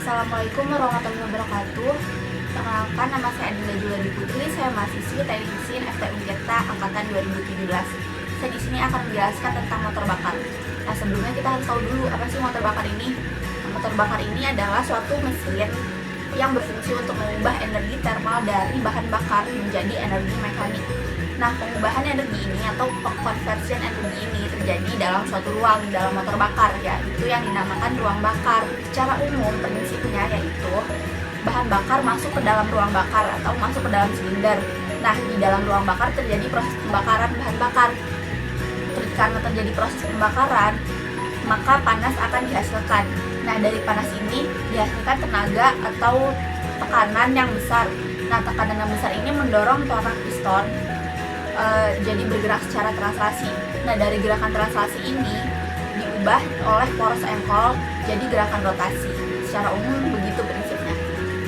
Assalamualaikum warahmatullahi wabarakatuh. Perkenalkan, nama saya Adinda Juladi Putri. Saya mahasiswi Teknik Mesin FTU Tirta angkatan 2017. Saya di sini akan menjelaskan tentang motor bakar. Nah, sebelumnya kita harus tahu dulu apa sih motor bakar ini. Nah, motor bakar ini adalah suatu mesin yang berfungsi untuk mengubah energi termal dari bahan bakar menjadi energi mekanik. Nah, pengubahan energi ini atau conversion energi ini terjadi dalam suatu ruang dalam motor bakar, yaitu yang dinamakan ruang bakar. Secara umum prinsipnya yaitu bahan bakar masuk ke dalam ruang bakar atau masuk ke dalam silinder. Nah, di dalam ruang bakar terjadi proses pembakaran bahan bakar. Karena terjadi proses pembakaran, maka panas akan dihasilkan. Nah, dari panas ini dihasilkan tenaga atau tekanan yang besar. Nah, tekanan yang besar ini mendorong torak piston jadi bergerak secara translasi. Nah, dari gerakan translasi ini diubah oleh poros engkol jadi gerakan rotasi. Secara umum begitu prinsipnya.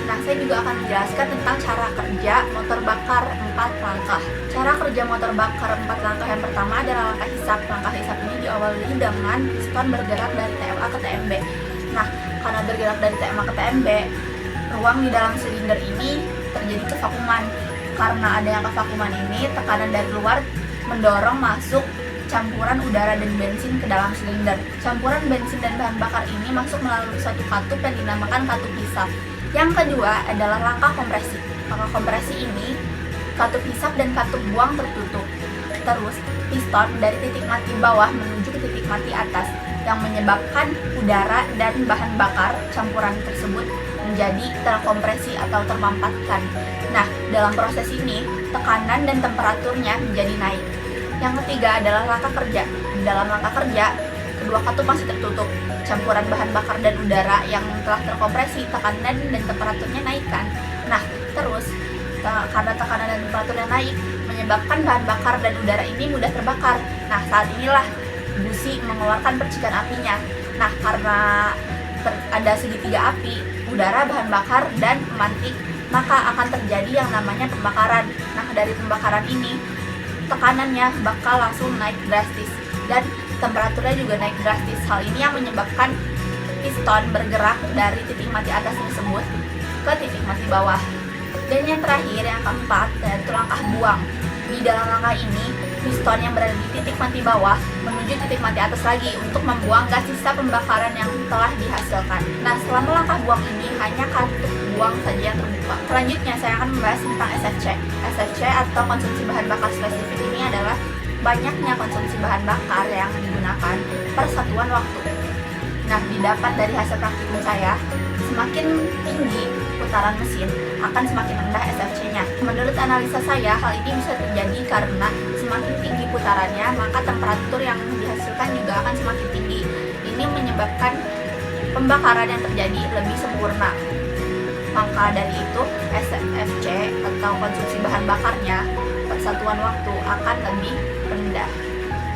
Nah, saya juga akan menjelaskan tentang cara kerja motor bakar 4 langkah. Cara kerja motor bakar 4 langkah yang pertama adalah langkah hisap. Langkah hisap ini diawali dengan piston bergerak dari TMA ke TMB. Nah, karena bergerak dari TMA ke TMB, ruang di dalam silinder ini terjadi kevakuman. Karena adanya kevakuman ini, tekanan dari luar mendorong masuk campuran udara dan bensin ke dalam silinder. Campuran bensin dan bahan bakar ini masuk melalui suatu katup yang dinamakan katup hisap. Yang kedua adalah langkah kompresi. Langkah kompresi ini, katup hisap dan katup buang tertutup. Terus, piston dari titik mati bawah menuju ke titik mati atas, yang menyebabkan udara dan bahan bakar campuran tersebut menjadi terkompresi atau termampatkan. Nah, dalam proses ini, tekanan dan temperaturnya menjadi naik. Yang ketiga adalah langkah kerja. Di dalam langkah kerja, kedua katup masih tertutup. Campuran bahan bakar dan udara yang telah terkompresi, tekanan dan temperaturnya naikkan. Nah, terus, karena tekanan dan temperaturnya naik, menyebabkan bahan bakar dan udara ini mudah terbakar. Nah, saat inilah busi mengeluarkan percikan apinya. Nah, karena ada segitiga api, udara, bahan bakar, dan pemantik, maka akan terjadi yang namanya pembakaran. Nah, dari pembakaran ini, tekanannya bakal langsung naik drastis dan temperaturnya juga naik drastis. Hal ini yang menyebabkan piston bergerak dari titik mati atas tersebut ke titik mati bawah. Dan yang terakhir, yang keempat, yaitu langkah buang. Di dalam langkah ini, piston yang berada di titik mati bawah menuju titik mati atas lagi untuk membuang gas sisa pembakaran yang telah dihasilkan. Nah, selama langkah buang ini hanya katup buang saja yang terbuka. Selanjutnya saya akan membahas tentang SFC. SFC atau konsumsi bahan bakar spesifik ini adalah banyaknya konsumsi bahan bakar yang digunakan per satuan waktu. Nah, didapat dari hasil praktikum saya, semakin tinggi putaran mesin akan semakin rendah SFC-nya. Menurut analisa saya, hal ini bisa terjadi karena semakin tinggi putarannya, maka temperatur yang dihasilkan juga akan semakin tinggi. Ini menyebabkan pembakaran yang terjadi lebih sempurna. Maka dari itu, SFC atau konsumsi bahan bakarnya per satuan waktu akan lebih rendah.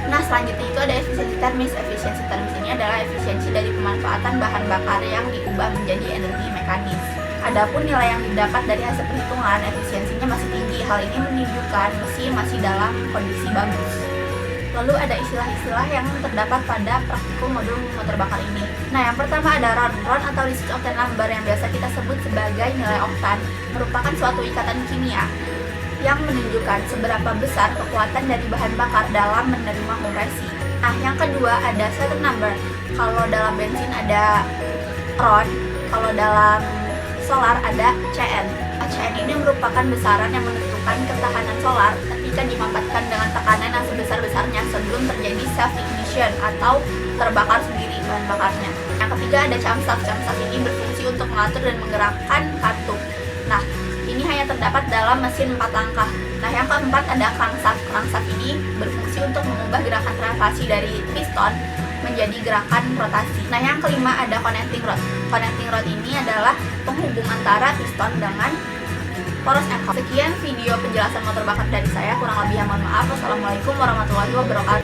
Nah, selanjutnya itu ada efisiensi termis. Efisiensi termis ini adalah efisiensi dari pemanfaatan bahan bakar yang diubah menjadi energi mekanis. Adapun nilai yang didapat dari hasil perhitungan, efisiensinya masih tinggi. Hal ini menunjukkan mesin masih dalam kondisi bagus. Lalu ada istilah-istilah yang terdapat pada praktikum modul motor bakar ini. Nah, yang pertama ada RON. RON atau research octane number yang biasa kita sebut sebagai nilai oktan, merupakan suatu ikatan kimia yang menunjukkan seberapa besar kekuatan dari bahan bakar dalam menerima kompresi. Nah, yang kedua ada Certain number. Kalau dalam bensin ada RON, kalau dalam solar ada CN. CN ini merupakan besaran yang menentukan ketahanan solar ketika dimampatkan dengan tekanan yang sebesar-besarnya sebelum terjadi self ignition atau terbakar sendiri bahan bakarnya. Yang ketiga ada camshaft. Camshaft ini berfungsi untuk mengatur dan menggerakkan katup. Nah, ini hanya terdapat dalam mesin 4 langkah. Nah, yang keempat ada crankshaft. Crankshaft ini berfungsi untuk mengubah gerakan translasi dari piston menjadi gerakan rotasi. Nah, yang kelima ada connecting rod. Connecting rod ini adalah penghubung antara piston dengan poros engkol. Sekian video penjelasan motor bakar dari saya. Kurang lebih mohon maaf. Wassalamualaikum warahmatullahi wabarakatuh.